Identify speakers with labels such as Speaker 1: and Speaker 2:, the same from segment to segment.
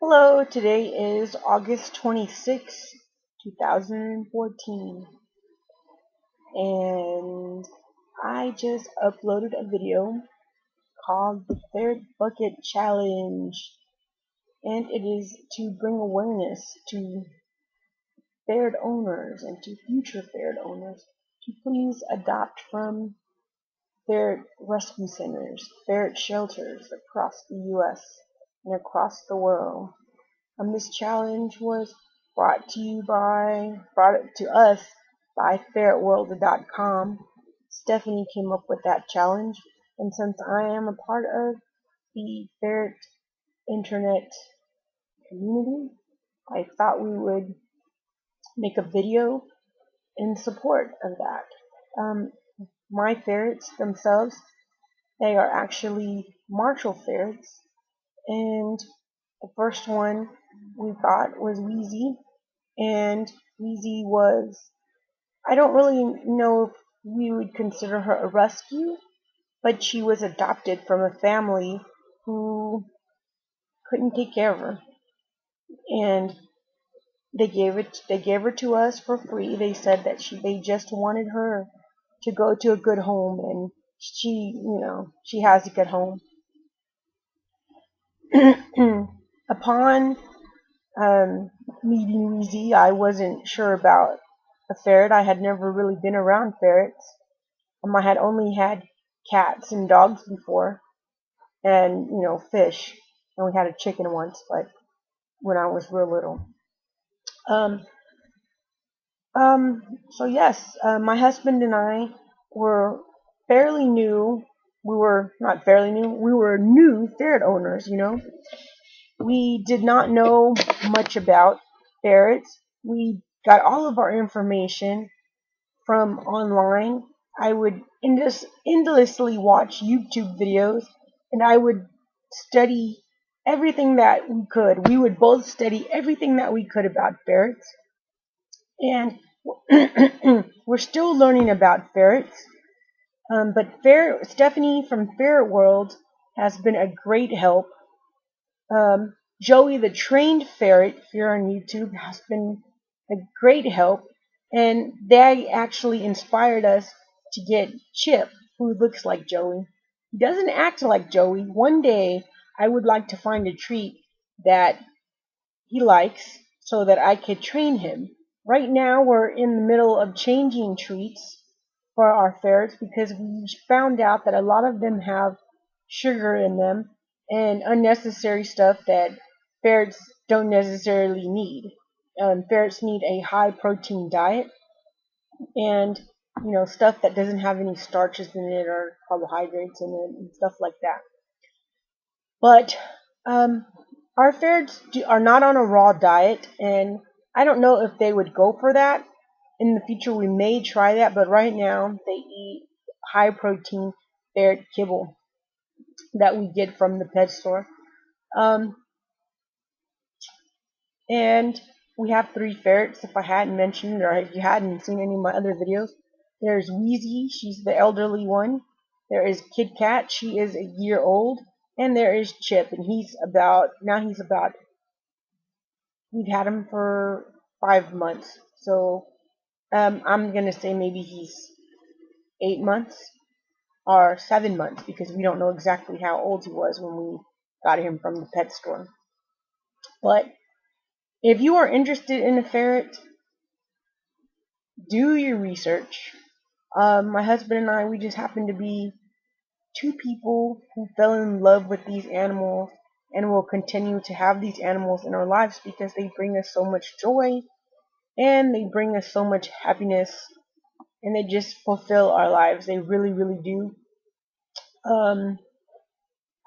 Speaker 1: Hello, today is August 26th, 2014, and I just uploaded a video called the Ferret Bucket Challenge, and it is to bring awareness to ferret owners and to future ferret owners to please adopt from ferret rescue centers, ferret shelters across the U.S. and across the world. This challenge was brought it to us by ferretworld.com. Stephanie came up with that challenge, and since I am a part of the ferret internet community, I thought we would make a video in support of that. Um, my ferrets themselves, they are actually Marshall ferrets, and the first one we got was Wheezy, and Wheezy was, I don't really know if we would consider her a rescue, but she was adopted from a family who couldn't take care of her, and they gave her to us for free. They said that they just wanted her to go to a good home, and she has a good home. Upon meeting Wheezy, I wasn't sure about a ferret. I had never really been around ferrets. I had only had cats and dogs before, and fish. And we had a chicken once, but when I was real little. Um, so yes, my husband and I were fairly new. We were not fairly new. We were new ferret owners. We did not know much about ferrets. We got all of our information from online. I would endlessly watch YouTube videos, and I would study everything that we could. We would both study everything that we could about ferrets, and we're still learning about ferrets. But Stephanie from Ferret World has been a great help. Joey the trained ferret here on YouTube has been a great help, and they actually inspired us to get Chip, who looks like Joey. He doesn't act like Joey. One day I would like to find a treat that he likes so that I could train him. Right now we're in the middle of changing treats for our ferrets because we found out that a lot of them have sugar in them and unnecessary stuff that ferrets don't necessarily need. Ferrets need a high protein diet, and stuff that doesn't have any starches in it or carbohydrates in it and stuff like that. But our ferrets are not on a raw diet, and I don't know if they would go for that. In the future, we may try that, but right now they eat high protein ferret kibble that we get from the pet store. Um, and we have 3 ferrets, if I hadn't mentioned, or if you hadn't seen any of my other videos. There's Wheezy, she's the elderly one. There is Kit Kat, she is a year old. And there is Chip, and we've had him for 5 months. So I'm going to say maybe he's 8 months or 7 months because we don't know exactly how old he was when we got him from the pet store. But if you are interested in a ferret, do your research. My husband and I, we just happen to be 2 people who fell in love with these animals and will continue to have these animals in our lives because they bring us so much joy and they bring us so much happiness and they just fulfill our lives. They really, really do.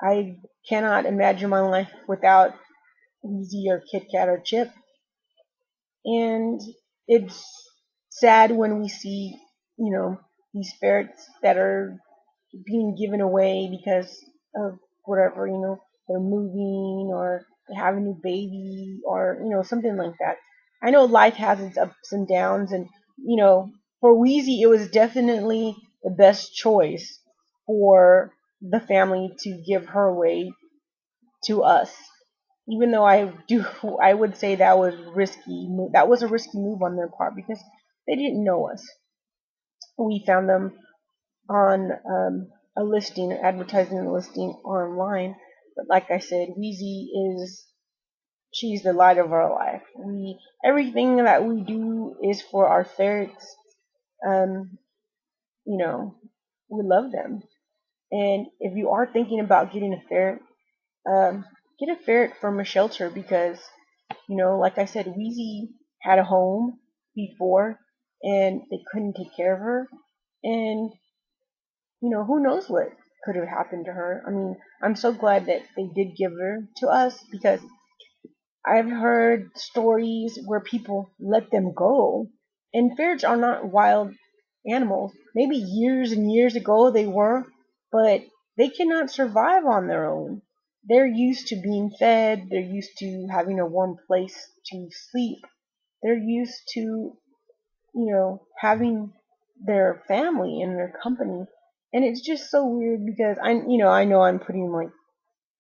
Speaker 1: I cannot imagine my life without Easy or Kit Kat or Chip. And it's sad when we see, these ferrets that are being given away because of whatever, they're moving or they have a new baby or, something like that. I know life has its ups and downs, and, for Wheezy, it was definitely the best choice for the family to give her away to us. Even though I would say that was risky. That was a risky move on their part because they didn't know us. We found them on a listing, advertising a listing online. But like I said, Wheezy is she's the light of our life. We Everything that we do is for our ferrets. Um, you know, we love them. And if you are thinking about getting a ferret, um, get a ferret from a shelter because like I said, Wheezy had a home before, and they couldn't take care of her, and who knows what could have happened to her. I mean, I'm so glad that they did give her to us because I've heard stories where people let them go, and ferrets are not wild animals. Maybe years and years ago they were, but they cannot survive on their own. They're used to being fed, they're used to having a warm place to sleep, they're used to, having their family and their company. And it's just so weird because I know I'm putting like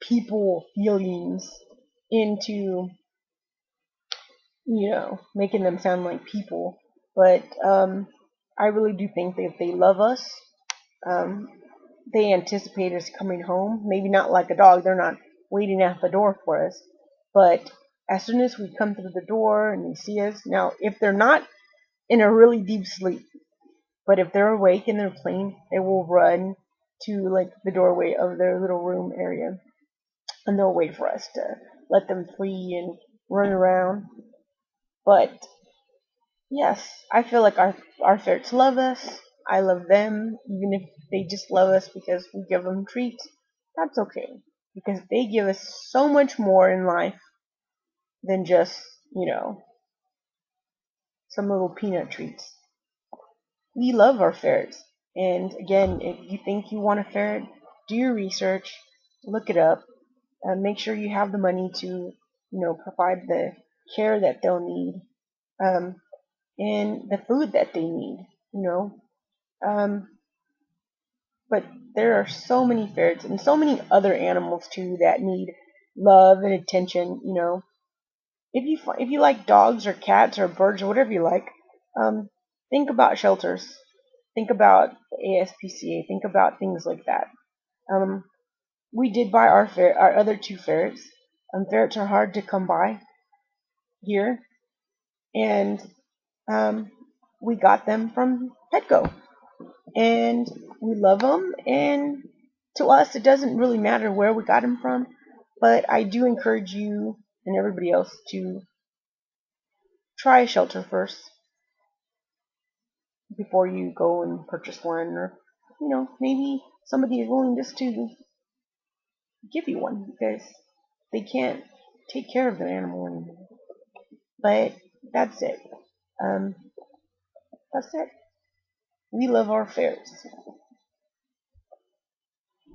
Speaker 1: people feelings into making them sound like people. But I really do think that if they love us, um, they anticipate us coming home. Maybe not like a dog; they're not waiting at the door for us. But as soon as we come through the door and they see us, now if they're not in a really deep sleep, but if they're awake and they're playing, they will run to like the doorway of their little room area, and they'll wait for us to let them free and run around. But yes, I feel like our ferrets love us. I love them, even if they just love us because we give them treats. That's okay because they give us so much more in life than just some little peanut treats. We love our ferrets, and again, if you think you want a ferret, do your research, look it up, make sure you have the money to provide the care that they'll need, um, and the food that they need. You know, Um, but there are so many ferrets and so many other animals too that need love and attention. If you like dogs or cats or birds or whatever you like, think about shelters. Think about the ASPCA. Think about things like that. Um, we did buy our other two ferrets. Ferrets are hard to come by here, and um, we got them from Petco. And we love them. And to us, it doesn't really matter where we got them from, but I do encourage you and everybody else to try a shelter first before you go and purchase one, or maybe somebody is willing just to give you one because they can't take care of their animal anymore. But that's it. Um, that's it. We love our ferrets.